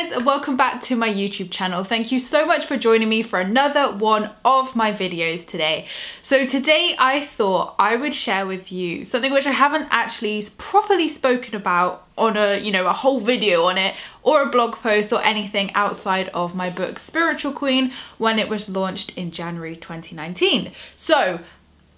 guys, and welcome back to my YouTube channel. Thank you so much for joining me for another one of my videos today. So today I thought I would share with you something which I haven't actually properly spoken about on a whole video on it or a blog post or anything outside of my book Spiritual Queen when it was launched in January 2019. So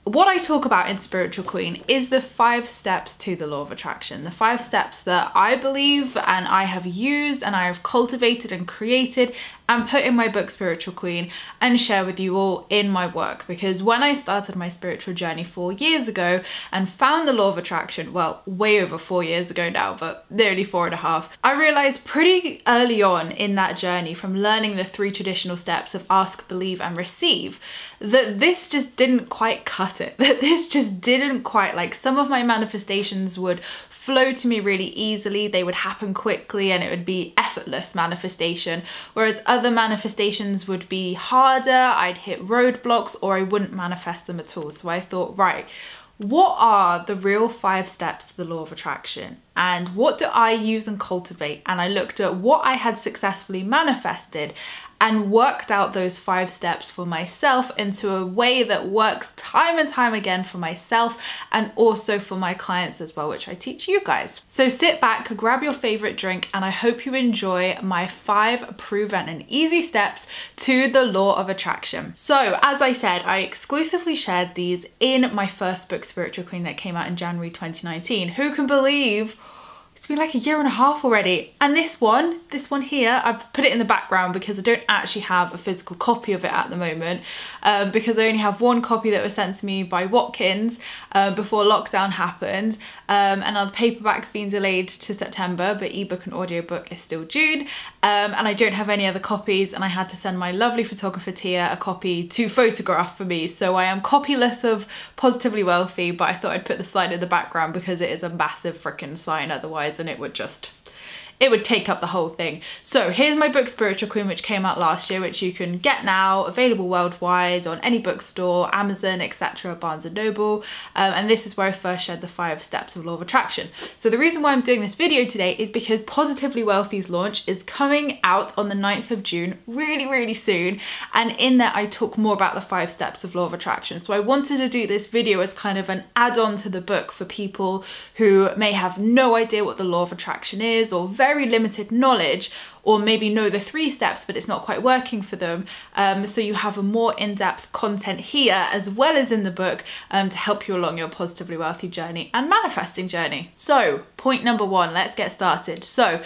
what I talk about in Spiritual Queen is the 5 steps to the law of attraction, the 5 steps that I believe and I have used and I have cultivated and created and put in my book Spiritual Queen and share with you all in my work. Because when I started my spiritual journey 4 years ago and found the law of attraction, well, way over 4 years ago now, but nearly 4.5, I realized pretty early on in that journey from learning the 3 traditional steps of ask, believe and receive, that this just didn't quite cut it, that this just didn't quite, like, some of my manifestations would flow to me really easily, they would happen quickly and it would be effortless manifestation, whereas other manifestations would be harder, I'd hit roadblocks or I wouldn't manifest them at all. So I thought, right, what are the real 5 steps to the law of attraction and what do I use and cultivate? And I looked at what I had successfully manifested and worked out those 5 steps for myself into a way that works time and time again for myself and also for my clients as well, which I teach you guys. So sit back, grab your favorite drink, and I hope you enjoy my 5 proven and easy steps to the law of attraction. So as I said, I exclusively shared these in my first book, Spiritual Queen, that came out in January 2019. Who can believe it's been like 1.5 years already? And this one here, I've put it in the background because I don't actually have a physical copy of it at the moment, because I only have 1 copy that was sent to me by Watkins before lockdown happened, and now the paperback's been delayed to September, but ebook and audiobook is still June, and I don't have any other copies, and I had to send my lovely photographer Tia a copy to photograph for me, so I am copyless of Positively Wealthy, but I thought I'd put the sign in the background because it is a massive freaking sign otherwise, and it would take up the whole thing. So here's my book Spiritual Queen, which came out last year, which you can get now, available worldwide on any bookstore, Amazon, etc., Barnes & Noble, and this is where I first shared the 5 steps of law of attraction. So the reason why I'm doing this video today is because Positively Wealthy's launch is coming out on the 9th of June, really soon, and in there I talk more about the 5 steps of law of attraction. So I wanted to do this video as kind of an add-on to the book for people who may have no idea what the law of attraction is, or very limited knowledge, or maybe know the 3 steps but it's not quite working for them, so you have a more in-depth content here as well as in the book to help you along your Positively Wealthy journey and manifesting journey. So point number 1, let's get started. So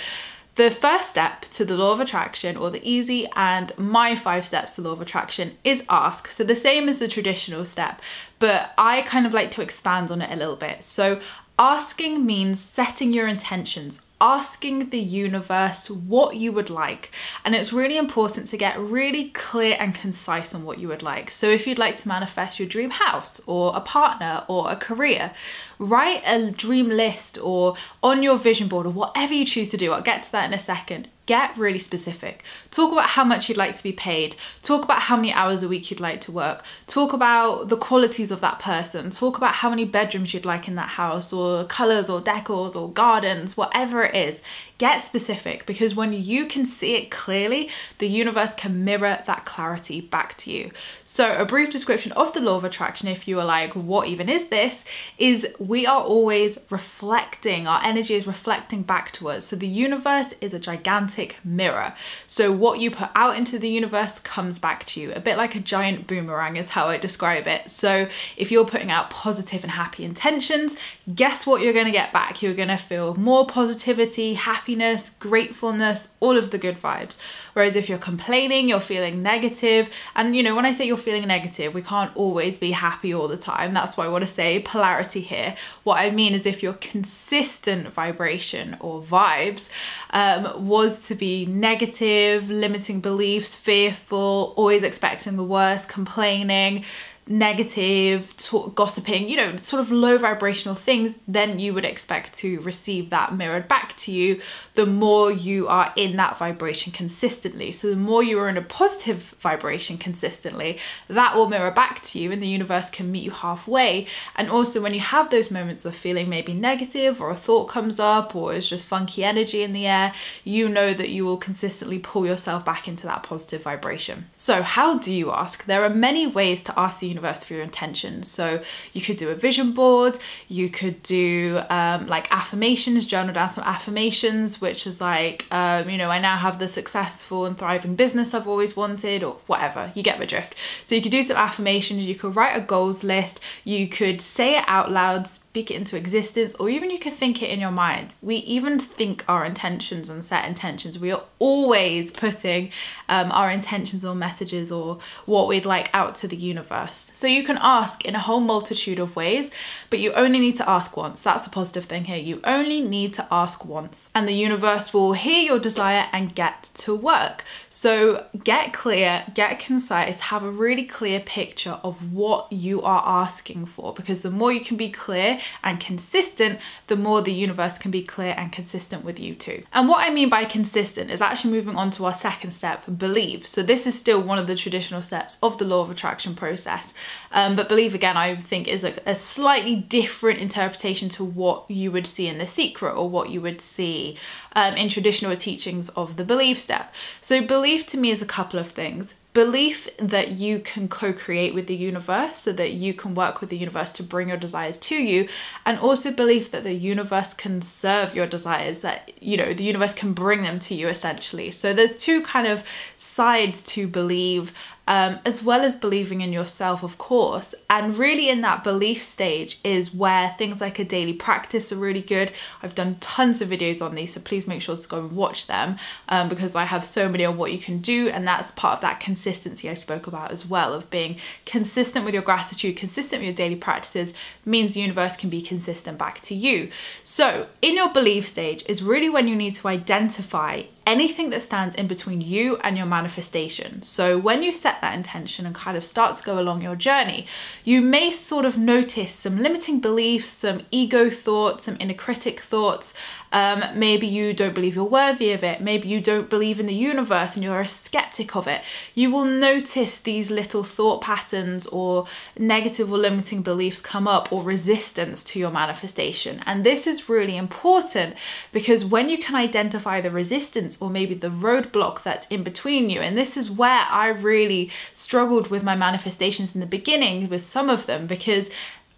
the first step to the law of attraction, or the easy and my 5 steps to the law of attraction, is ask. So the same as the traditional step, but I kind of like to expand on it a little bit. So asking means setting your intentions, asking the universe what you would like, and it's really important to get really clear and concise on what you would like. So if you'd like to manifest your dream house or a partner or a career, write a dream list or on your vision board or whatever you choose to do. I'll get to that in a second. Get really specific. Talk about how much you'd like to be paid. Talk about how many hours a week you'd like to work. Talk about the qualities of that person. Talk about how many bedrooms you'd like in that house, or colours or decors or gardens, whatever it is. Get specific, because when you can see it clearly, the universe can mirror that clarity back to you. So a brief description of the law of attraction, if you are like, what even is this, is we are always reflecting. Our energy is reflecting back to us. So the universe is a gigantic mirror. So what you put out into the universe comes back to you. A bit like a giant boomerang is how I describe it. So if you're putting out positive and happy intentions, guess what you're going to get back? You're going to feel more positivity, happiness, gratefulness, all of the good vibes. Whereas if you're complaining, you're feeling negative, and you know, when I say you're feeling negative, we can't always be happy all the time. That's why I want to say polarity here. What I mean is if your consistent vibration or vibes was to be negative, limiting beliefs, fearful, always expecting the worst, complaining, negative, gossiping, you know, sort of low vibrational things, then you would expect to receive that mirrored back to you the more you are in that vibration consistently. So the more you are in a positive vibration consistently, that will mirror back to you and the universe can meet you halfway. And also when you have those moments of feeling maybe negative, or a thought comes up, or it's just funky energy in the air, you know that you will consistently pull yourself back into that positive vibration. So how do you ask? There are many ways to ask the universe for your intentions. So you could do a vision board, you could do like affirmations, journal down some affirmations, which is like, you know, I now have the successful and thriving business I've always wanted, or whatever, you get the drift. So you could do some affirmations, you could write a goals list, you could say it out loud, speak it into existence, or even you could think it in your mind. We even think our intentions and set intentions. We are always putting our intentions or messages or what we'd like out to the universe. So you can ask in a whole multitude of ways, but you only need to ask once. That's a positive thing here. You only need to ask once, and the universe will hear your desire and get to work. So get clear, get concise, have a really clear picture of what you are asking for, because the more you can be clear and consistent, the more the universe can be clear and consistent with you too. And what I mean by consistent is actually moving on to our second step, believe. So this is still one of the traditional steps of the law of attraction process. But believe, again, I think is a slightly different interpretation to what you would see in The Secret, or what you would see in traditional teachings of the belief step. So belief to me is a couple of things. Belief that you can co-create with the universe, so that you can work with the universe to bring your desires to you, and also belief that the universe can serve your desires, that, you know, the universe can bring them to you essentially. So there's two kind of sides to believe, as well as believing in yourself, of course. And really in that belief stage is where things like a daily practice are really good. I've done tons of videos on these, so please make sure to go and watch them, because I have so many on what you can do, and that's part of that consistency I spoke about as well, of being consistent with your gratitude, consistent with your daily practices, means the universe can be consistent back to you. So in your belief stage is really when you need to identify anything that stands in between you and your manifestation. So when you set that intention and kind of start to go along your journey, you may sort of notice some limiting beliefs, some ego thoughts, some inner critic thoughts. Maybe you don't believe you're worthy of it. Maybe you don't believe in the universe and you're a skeptic of it. You will notice these little thought patterns or negative or limiting beliefs come up, or resistance to your manifestation. And this is really important, because when you can identify the resistance, or maybe the roadblock that's in between you, and this is where I really struggled with my manifestations in the beginning with some of them, because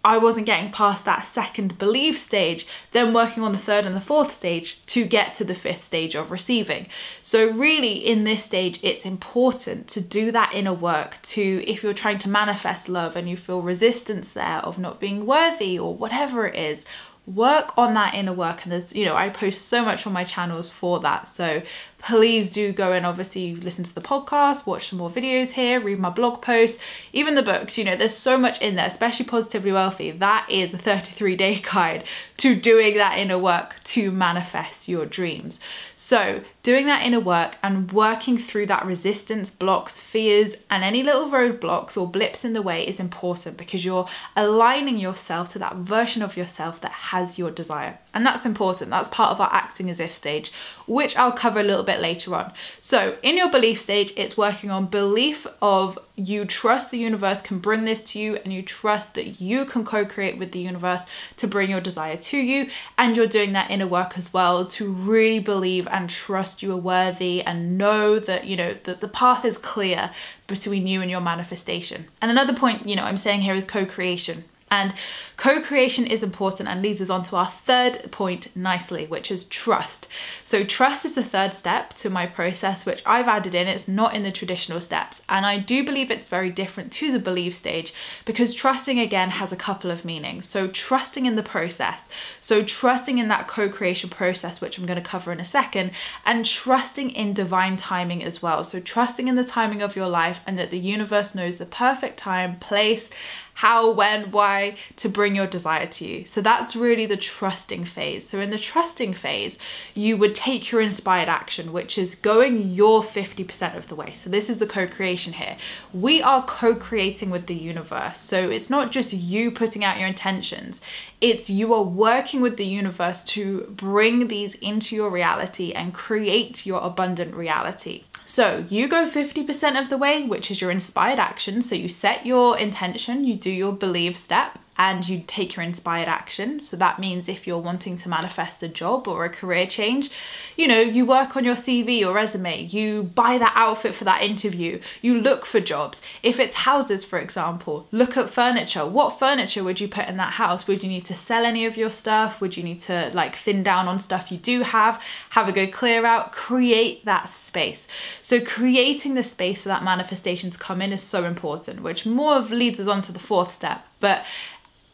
I wasn't getting past that second belief stage, then working on the third and the fourth stage to get to the fifth stage of receiving. So really in this stage, it's important to do that inner work to, if you're trying to manifest love and you feel resistance there of not being worthy or whatever it is, work on that inner work. And there's, you know, I post so much on my channels for that. So please do go and obviously listen to the podcast, watch some more videos here, read my blog posts, even the books. You know, there's so much in there, especially Positively Wealthy. That is a 33-day guide to doing that inner work to manifest your dreams. So doing that inner work and working through that resistance, blocks, fears, and any little roadblocks or blips in the way is important, because you're aligning yourself to that version of yourself that has your desire. And that's important. That's part of our acting as if stage, which I'll cover a little bit later on. So in your belief stage, it's working on belief of you trust the universe can bring this to you, and you trust that you can co-create with the universe to bring your desire to you. And you're doing that inner work as well to really believe and trust you are worthy, and know that, you know, that the path is clear between you and your manifestation. And another point, you know, I'm saying here is co-creation. And co-creation is important and leads us on to our third point nicely, which is trust. So trust is the third step to my process, which I've added in. It's not in the traditional steps. And I do believe it's very different to the belief stage, because trusting again has a couple of meanings. So trusting in the process. So trusting in that co-creation process, which I'm going to cover in a second, and trusting in divine timing as well. So trusting in the timing of your life, and that the universe knows the perfect time, place, how, when, why to bring your desire to you. So that's really the trusting phase. So in the trusting phase, you would take your inspired action, which is going your 50% of the way. So this is the co-creation here. We are co-creating with the universe. So it's not just you putting out your intentions, it's you are working with the universe to bring these into your reality and create your abundant reality. So you go 50% of the way, which is your inspired action. So you set your intention, you do your believe step, and you take your inspired action. So that means if you're wanting to manifest a job or a career change, you know, you work on your CV or resume, you buy that outfit for that interview, you look for jobs. If it's houses, for example, look at furniture. What furniture would you put in that house? Would you need to sell any of your stuff? Would you need to like thin down on stuff you do have a good clear out, create that space. So creating the space for that manifestation to come in is so important, which more of leads us on to the fourth step. But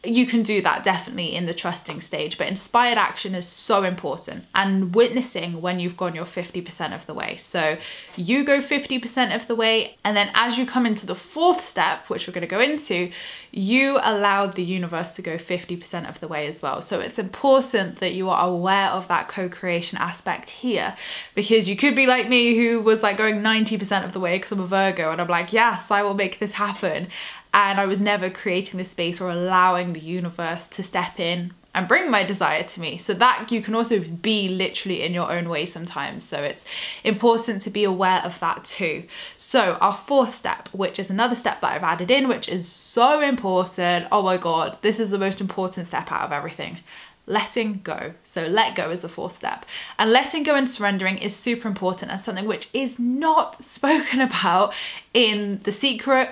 you can do that definitely in the trusting stage, but inspired action is so important, and witnessing when you've gone your 50% of the way. So you go 50% of the way, and then as you come into the fourth step, which we're going to go into, you allow the universe to go 50% of the way as well. So it's important that you are aware of that co-creation aspect here, because you could be like me, who was like going 90% of the way because I'm a Virgo, and I'm like, yes, I will make this happen. And I was never creating the space or allowing the universe to step in and bring my desire to me. So that you can also be literally in your own way sometimes. So it's important to be aware of that too. So our fourth step, which is another step that I've added in, which is so important. Oh my God, this is the most important step out of everything. Letting go. So let go is the fourth step. And letting go and surrendering is super important, and something which is not spoken about in The Secret.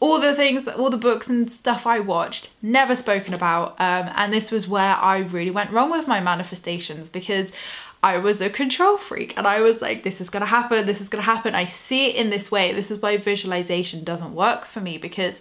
All the things, all the books and stuff I watched, never spoken about. And this was where I really went wrong with my manifestations, because I was a control freak and I was like, this is gonna happen, this is gonna happen. I see it in this way. This is why visualization doesn't work for me, because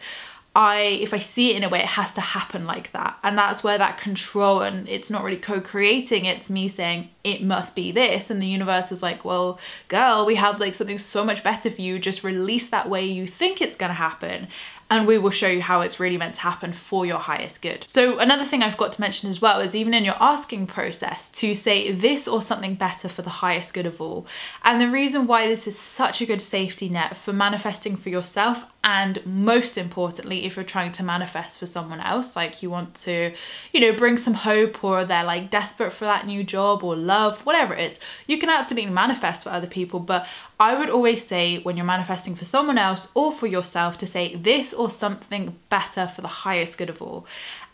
if I see it in a way, it has to happen like that. And that's where that control, and it's not really co-creating, it's me saying it must be this, and the universe is like, well, girl, we have like something so much better for you, just release that way you think it's gonna happen, and we will show you how it's really meant to happen for your highest good. So another thing I've got to mention as well is, even in your asking process, to say this or something better for the highest good of all. And the reason why this is such a good safety net for manifesting for yourself, and most importantly, if you're trying to manifest for someone else, like you want to, you know, bring some hope, or they're like desperate for that new job or love, whatever it is, you can absolutely manifest for other people. But I would always say, when you're manifesting for someone else or for yourself, to say this or something better for the highest good of all.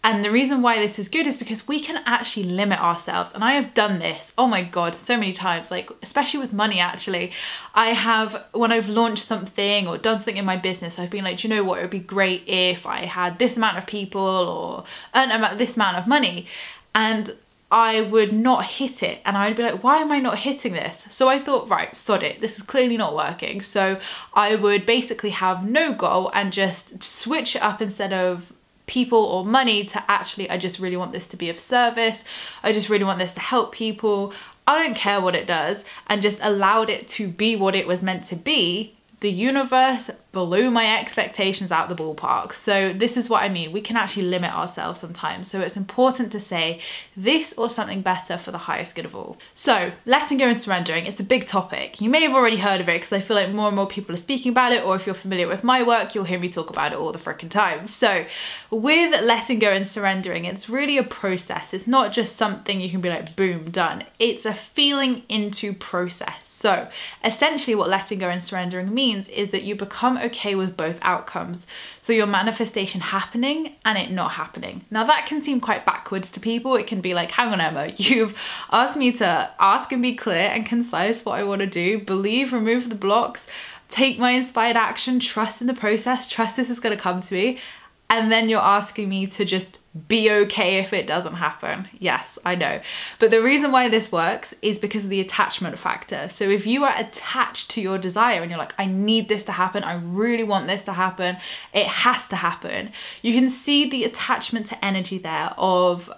And the reason why this is good is because we can actually limit ourselves. And I have done this, oh my God, so many times, like especially with money actually. I have, when I've launched something or done something in my business, I've been like, do you know what, it would be great if I had this amount of people or earn this amount of money. And I would not hit it, and I'd be like, why am I not hitting this? So I thought, right, sod it, this is clearly not working. So I would basically have no goal and just switch it up, instead of people or money to actually, I just really want this to be of service. I just really want this to help people. I don't care what it does, and just allowed it to be what it was meant to be. The universe blew my expectations out the ballpark. So this is what I mean. We can actually limit ourselves sometimes. So it's important to say this or something better for the highest good of all. So letting go and surrendering, it's a big topic. You may have already heard of it, because I feel like more and more people are speaking about it, or if you're familiar with my work, you'll hear me talk about it all the frickin' time. So with letting go and surrendering, it's really a process. It's not just something you can be like, boom, done. It's a feeling into process. So essentially what letting go and surrendering means is that you become okay with both outcomes. So your manifestation happening and it not happening. Now that can seem quite backwards to people. It can be like, hang on Emma, you've asked me to ask and be clear and concise what I want to do, believe, remove the blocks, take my inspired action, trust in the process, trust this is going to come to me. And then you're asking me to just be okay if it doesn't happen. Yes, I know. But the reason why this works is because of the attachment factor. So if you are attached to your desire and you're like, I need this to happen, I really want this to happen, it has to happen, you can see the attachment to energy there of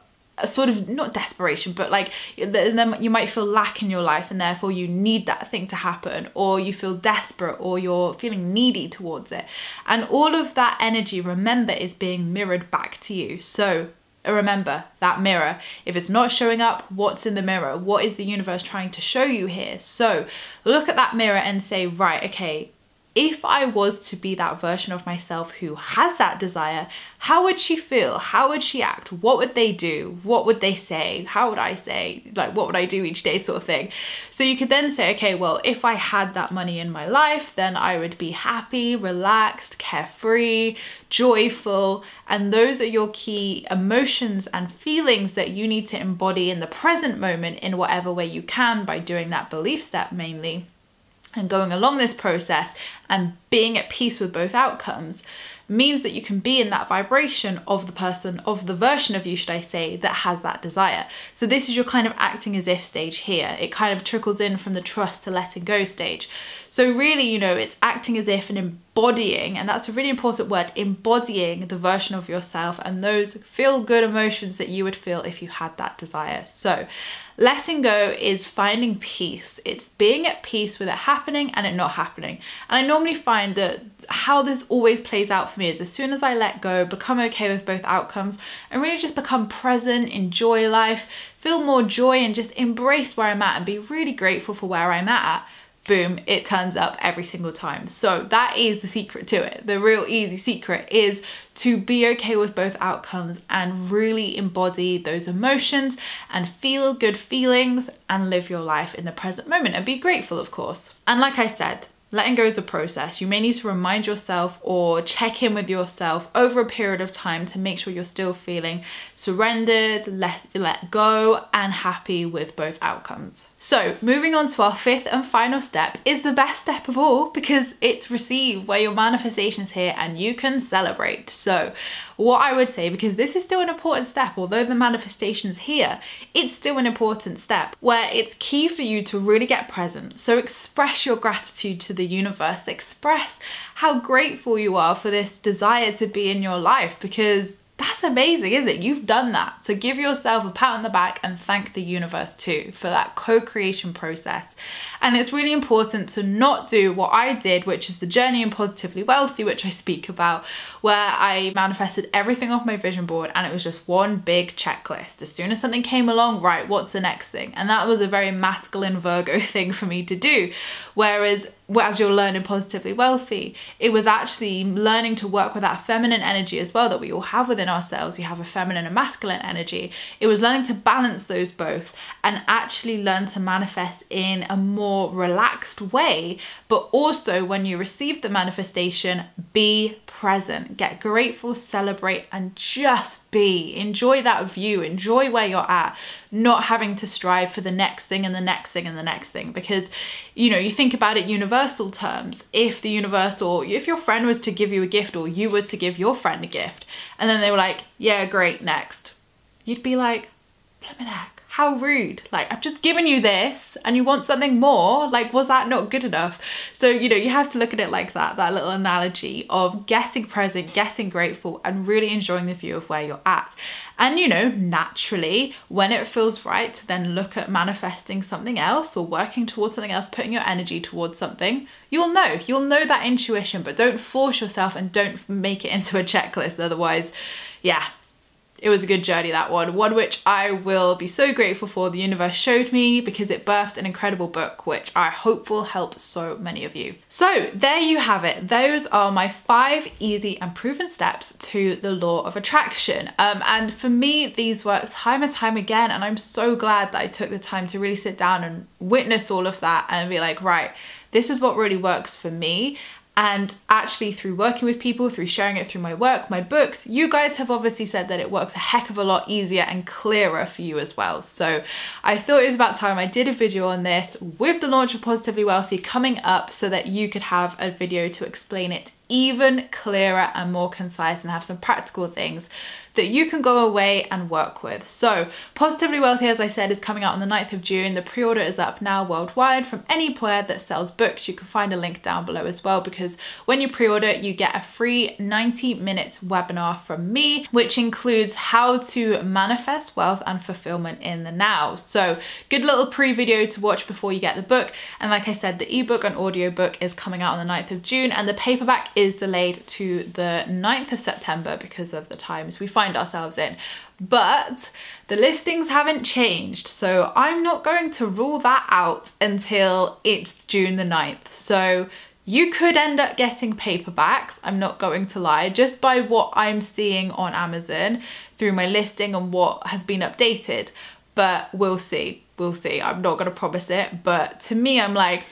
a sort of, not desperation, but like then you might feel lack in your life and therefore you need that thing to happen, or you feel desperate, or you're feeling needy towards it. And all of that energy, remember, is being mirrored back to you. So remember that mirror. If it's not showing up, what's in the mirror? What is the universe trying to show you here? So look at that mirror and say, right, okay, if I was to be that version of myself who has that desire, how would she feel? How would she act? What would they do? What would they say? How would I say? Like, what would I do each day, sort of thing? So you could then say, okay, well, if I had that money in my life, then I would be happy, relaxed, carefree, joyful. And those are your key emotions and feelings that you need to embody in the present moment in whatever way you can by doing that belief step mainly. And going along this process and being at peace with both outcomes means that you can be in that vibration of the person, of the version of you, should I say, that has that desire. So this is your kind of acting as if stage here. It kind of trickles in from the trust to letting go stage. So really, you know, it's acting as if and embodying, and that's a really important word, embodying the version of yourself and those feel good emotions that you would feel if you had that desire. So letting go is finding peace. It's being at peace with it happening and it not happening. And I normally find that how this always plays out for me is as soon as I let go, become okay with both outcomes, and really just become present, enjoy life, feel more joy, and just embrace where I'm at and be really grateful for where I'm at, boom, it turns up every single time. So that is the secret to it. The real easy secret is to be okay with both outcomes and really embody those emotions and feel good feelings and live your life in the present moment and be grateful, of course. And like I said, letting go is a process. You may need to remind yourself or check in with yourself over a period of time to make sure you're still feeling surrendered, let go, and happy with both outcomes. So moving on to our fifth and final step is the best step of all, because it's receive, where your manifestation is here and you can celebrate. So what I would say, because this is still an important step, although the manifestation's here, it's still an important step where it's key for you to really get present. So express your gratitude to the universe, express how grateful you are for this desire to be in your life, because that's amazing, isn't it? You've done that. So give yourself a pat on the back and thank the universe too for that co-creation process. And it's really important to not do what I did, which is the journey in Positively Wealthy, which I speak about, where I manifested everything off my vision board and it was just one big checklist. As soon as something came along, right, what's the next thing? And that was a very masculine Virgo thing for me to do. Whereas, as you'll learn in Positively Wealthy, it was actually learning to work with that feminine energy as well that we all have within ourselves. You have a feminine and masculine energy. It was learning to balance those both and actually learn to manifest in a more relaxed way, but also when you receive the manifestation, be present, get grateful, celebrate, and just be. Enjoy that view, enjoy where you're at, not having to strive for the next thing and the next thing and the next thing. Because, you know, you think about it universal terms, if the universe, or if your friend was to give you a gift, or you were to give your friend a gift, and then they were like, yeah, great, next, you'd be like, blimmin' heck, how rude. Like, I've just given you this and you want something more. Like, was that not good enough? So, you know, you have to look at it like that little analogy of getting present, getting grateful, and really enjoying the view of where you're at. And, you know, naturally, when it feels right to then look at manifesting something else or working towards something else, putting your energy towards something, you'll know that intuition, but don't force yourself and don't make it into a checklist. Otherwise, yeah, it was a good journey, that one which I will be so grateful for. The universe showed me, because it birthed an incredible book, which I hope will help so many of you. So there you have it. Those are my 5 easy and proven steps to the law of attraction. And for me, these work time and time again. And I'm so glad that I took the time to really sit down and witness all of that and be like, right, this is what really works for me. And actually, through working with people, through sharing it through my work, my books, you guys have obviously said that it works a heck of a lot easier and clearer for you as well. So I thought it was about time I did a video on this, with the launch of Positively Wealthy coming up, so that you could have a video to explain it even clearer and more concise and have some practical things that you can go away and work with. So Positively Wealthy, as I said, is coming out on the 9th of June. The pre-order is up now worldwide from anywhere that sells books. You can find a link down below as well, because when you pre-order, you get a free 90-minute webinar from me, which includes how to manifest wealth and fulfillment in the now. So good little pre-video to watch before you get the book. And like I said, the ebook and audiobook is coming out on the 9th of June, and the paperback is delayed to the 9th of September because of the times we find ourselves in. But the listings haven't changed, so I'm not going to rule that out until it's June the 9th. So you could end up getting paperbacks, I'm not going to lie, just by what I'm seeing on Amazon through my listing and what has been updated. But we'll see. We'll see. I'm not going to promise it, but to me, I'm like,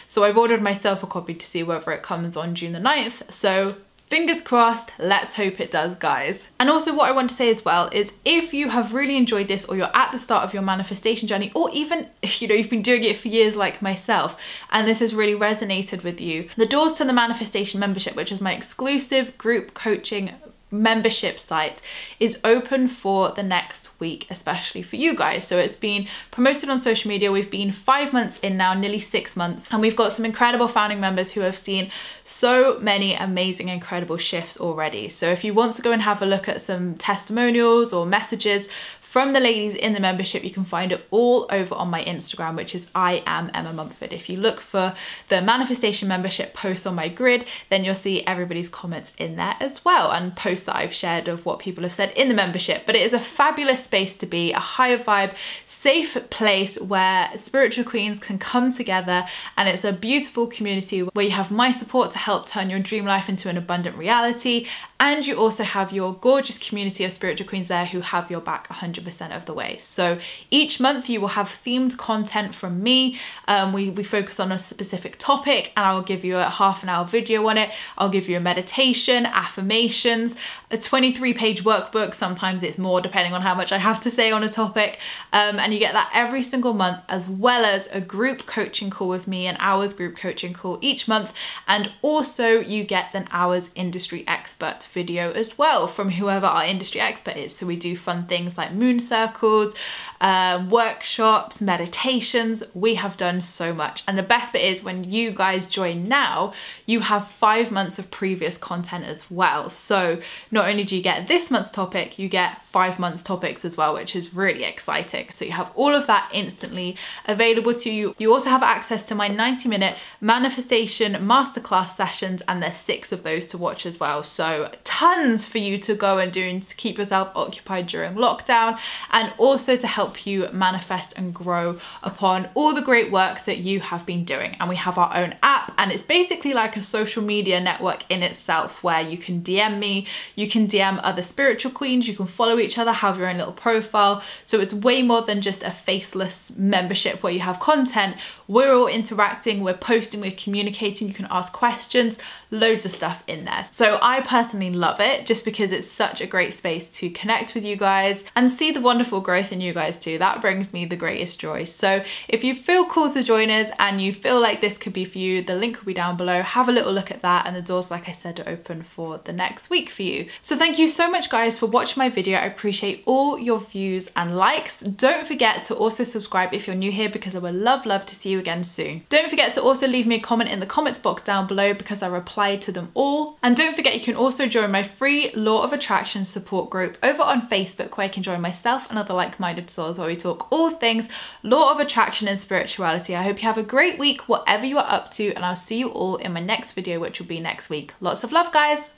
So I've ordered myself a copy to see whether it comes on June the 9th. So fingers crossed, let's hope it does, guys. And also what I want to say as well is, if you have really enjoyed this, or you're at the start of your manifestation journey, or even if you've been doing it for years like myself and this has really resonated with you, the doors to the manifestation membership, which is my exclusive group coaching membership site, is open for the next week, especially for you guys. So it's been promoted on social media. We've been 5 months in now, nearly 6 months, and we've got some incredible founding members who have seen so many amazing, incredible shifts already. So if you want to go and have a look at some testimonials or messages from the ladies in the membership, you can find it all over on my Instagram, which is I am Emma Mumford. If you look for the manifestation membership posts on my grid, then you'll see everybody's comments in there as well, and posts that I've shared of what people have said in the membership. But it is a fabulous space to be, a higher vibe, safe place where spiritual queens can come together, and it's a beautiful community where you have my support to help turn your dream life into an abundant reality, and you also have your gorgeous community of spiritual queens there who have your back 100% of the way. So each month you will have themed content from me. We focus on a specific topic, and I will give you a half-an-hour video on it. I'll give you a meditation, affirmations, a 23-page workbook. Sometimes it's more, depending on how much I have to say on a topic. And you get that every single month, as well as a group coaching call with me, an hour's group coaching call each month. And also you get an hour's industry expert video as well from whoever our industry expert is. So we do fun things like moon circles, workshops, meditations. We have done so much. And the best bit is, when you guys join now, you have 5 months of previous content as well. So not only do you get this month's topic, you get 5 months topics as well, which is really exciting. So you have all of that instantly available to you. You also have access to my 90-minute manifestation masterclass sessions, and there's 6 of those to watch as well. So tons for you to go and do and to keep yourself occupied during lockdown, and also to help you manifest and grow upon all the great work that you have been doing. And we have our own app, and it's basically like a social media network in itself, where you can DM me, you can DM other spiritual queens, you can follow each other, have your own little profile. So it's way more than just a faceless membership where you have content. We're all interacting, we're posting, we're communicating, you can ask questions, loads of stuff in there. So I personally love it, just because it's such a great space to connect with you guys and see the wonderful growth in you guys too. That brings me the greatest joy. So if you feel called to join us and you feel like this could be for you, the link will be down below. Have a little look at that, and the doors, like I said, are open for the next week for you. So thank you so much, guys, for watching my video. I appreciate all your views and likes. Don't forget to also subscribe if you're new here, because I would love to see you again soon. Don't forget to also leave me a comment in the comments box down below, because I reply to them all. And don't forget, you can also join my free Law of Attraction support group over on Facebook, where you can join myself and other like-minded souls, where we talk all things Law of Attraction and spirituality. I hope you have a great week, whatever you are up to, and I'll see you all in my next video, which will be next week. Lots of love, guys.